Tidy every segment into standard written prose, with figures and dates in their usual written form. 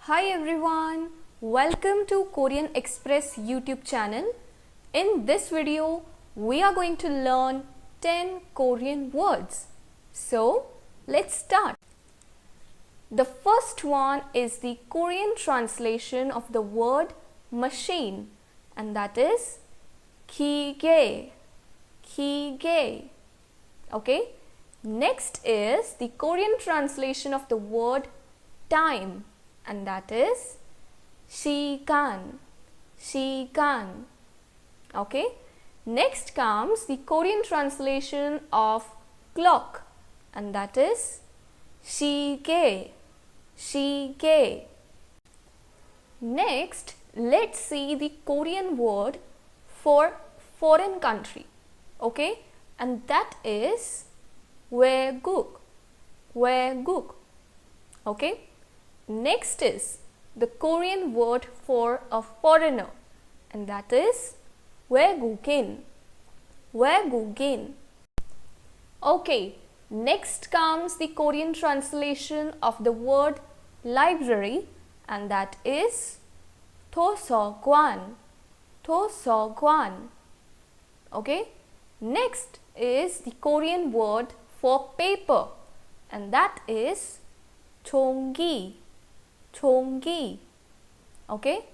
Hi everyone, welcome to Korean Express YouTube channel. In this video, we are going to learn 10 Korean words. So, let's start. The first one is the Korean translation of the word machine, and that is 기계. 기계. Okay? Next is the Korean translation of the word time, and that is 시간. 시간. Okay? Next comes the Korean translation of clock, and that is 시계. 시계. Next, let's see the Korean word for foreign country. Okay? And that is 외국. 외국. Okay? Next is the Korean word for a foreigner, and that is 외국인. 외국인. Okay, next comes the Korean translation of the word library, and that is 도서관. 도서관. Okay, next is the Korean word for paper, and that is 종기. 종기. Okay,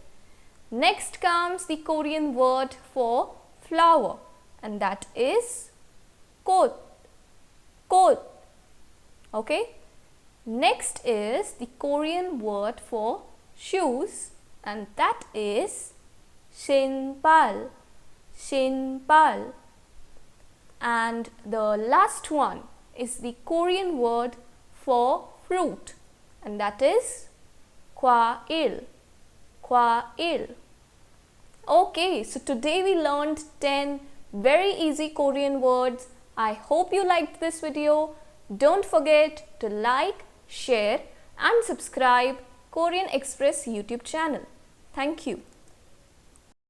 next comes the Korean word for flower, and that is 꽃. 꽃. Okay, next is the Korean word for shoes, and that is 신발. 신발. And the last one is the Korean word for fruit, and that is 과일. 과일. Okay, so today we learned 10 very easy Korean words. I hope you liked this video. Don't forget to like, share and subscribe Korean Express YouTube channel. Thank you.